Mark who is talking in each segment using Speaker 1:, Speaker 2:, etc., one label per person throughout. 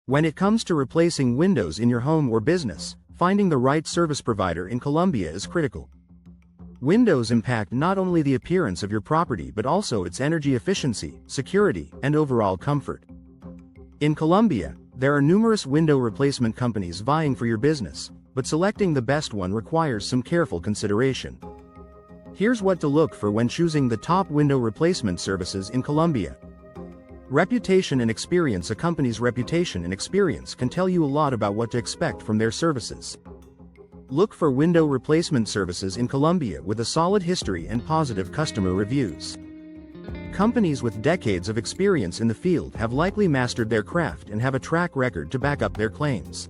Speaker 1: When it comes to replacing windows in your home or business, finding the right service provider in Colombia is critical. Windows impact not only the appearance of your property but also its energy efficiency, security, and overall comfort. In Colombia, there are numerous window replacement companies vying for your business, but selecting the best one requires some careful consideration. Here's what to look for when choosing the top window replacement services in Colombia. Reputation and experience. A company's reputation and experience can tell you a lot about what to expect from their services. Look for window replacement services in Colombia with a solid history and positive customer reviews. Companies with decades of experience in the field have likely mastered their craft and have a track record to back up their claims.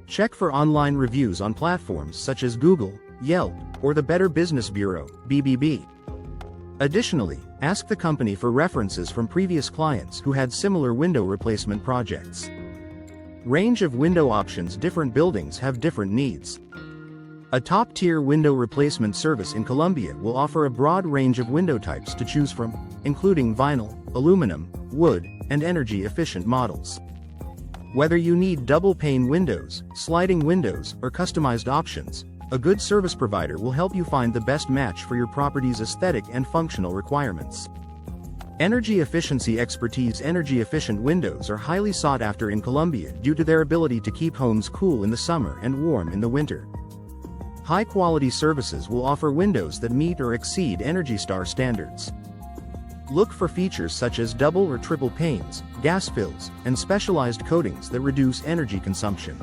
Speaker 1: Check for online reviews on platforms such as Google, Yelp, or the Better Business Bureau, BBB. Additionally, ask the company for references from previous clients who had similar window replacement projects. Range of window options. Different buildings have different needs. A top-tier window replacement service in Colombia will offer a broad range of window types to choose from, including vinyl, aluminum, wood, and energy-efficient models. Whether you need double-pane windows, sliding windows, or customized options, a good service provider will help you find the best match for your property's aesthetic and functional requirements. Energy efficiency expertise. Energy-efficient windows are highly sought after in Colombia due to their ability to keep homes cool in the summer and warm in the winter. High-quality services will offer windows that meet or exceed Energy Star standards. Look for features such as double or triple panes, gas fills, and specialized coatings that reduce energy consumption.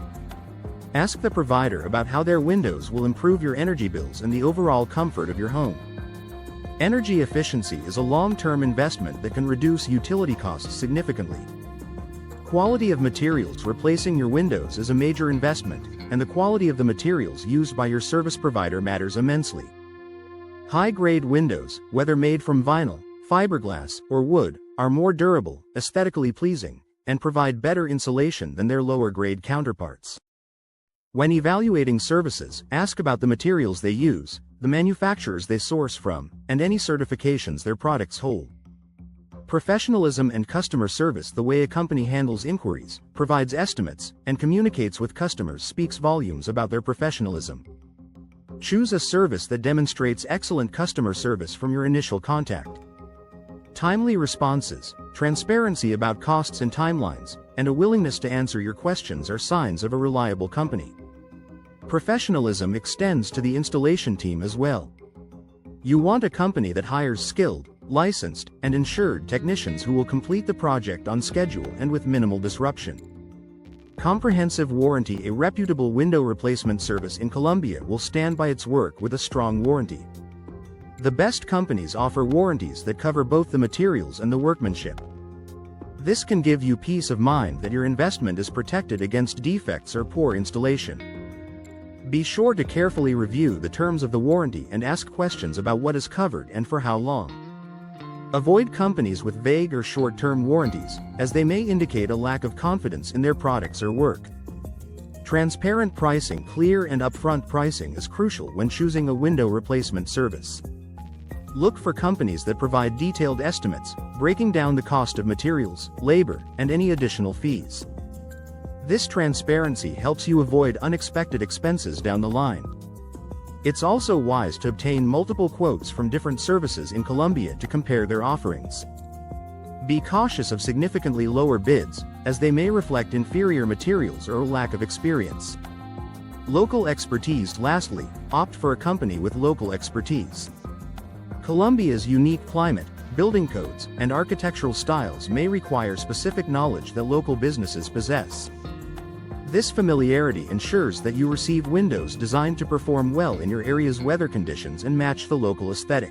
Speaker 1: Ask the provider about how their windows will improve your energy bills and the overall comfort of your home. Energy efficiency is a long-term investment that can reduce utility costs significantly. Quality of materials. Replacing your windows is a major investment, and the quality of the materials used by your service provider matters immensely. High-grade windows, whether made from vinyl, fiberglass, or wood, are more durable, aesthetically pleasing, and provide better insulation than their lower-grade counterparts. When evaluating services, ask about the materials they use, the manufacturers they source from, and any certifications their products hold. Professionalism and customer service. The way a company handles inquiries, provides estimates, and communicates with customers speaks volumes about their professionalism. Choose a service that demonstrates excellent customer service from your initial contact. Timely responses, transparency about costs and timelines, and a willingness to answer your questions are signs of a reliable company. Professionalism extends to the installation team as well. You want a company that hires skilled, licensed, and insured technicians who will complete the project on schedule and with minimal disruption. Comprehensive warranty. A reputable window replacement service in Colombia will stand by its work with a strong warranty. The best companies offer warranties that cover both the materials and the workmanship. This can give you peace of mind that your investment is protected against defects or poor installation. Be sure to carefully review the terms of the warranty and ask questions about what is covered and for how long. Avoid companies with vague or short-term warranties, as they may indicate a lack of confidence in their products or work. Transparent pricing. Clear and upfront pricing is crucial when choosing a window replacement service. Look for companies that provide detailed estimates, breaking down the cost of materials, labor, and any additional fees. This transparency helps you avoid unexpected expenses down the line. It's also wise to obtain multiple quotes from different services in Colombia to compare their offerings. Be cautious of significantly lower bids, as they may reflect inferior materials or a lack of experience. Local expertise. Lastly, opt for a company with local expertise. Colombia's unique climate, building codes, and architectural styles may require specific knowledge that local businesses possess. This familiarity ensures that you receive windows designed to perform well in your area's weather conditions and match the local aesthetic.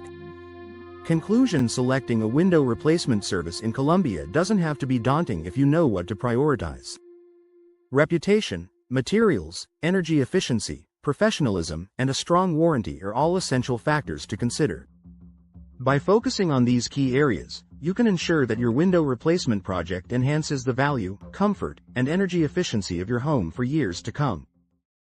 Speaker 1: Conclusion. Selecting a window replacement service in Colombia doesn't have to be daunting if you know what to prioritize. Reputation, materials, energy efficiency, professionalism, and a strong warranty are all essential factors to consider. By focusing on these key areas, you can ensure that your window replacement project enhances the value, comfort, and energy efficiency of your home for years to come.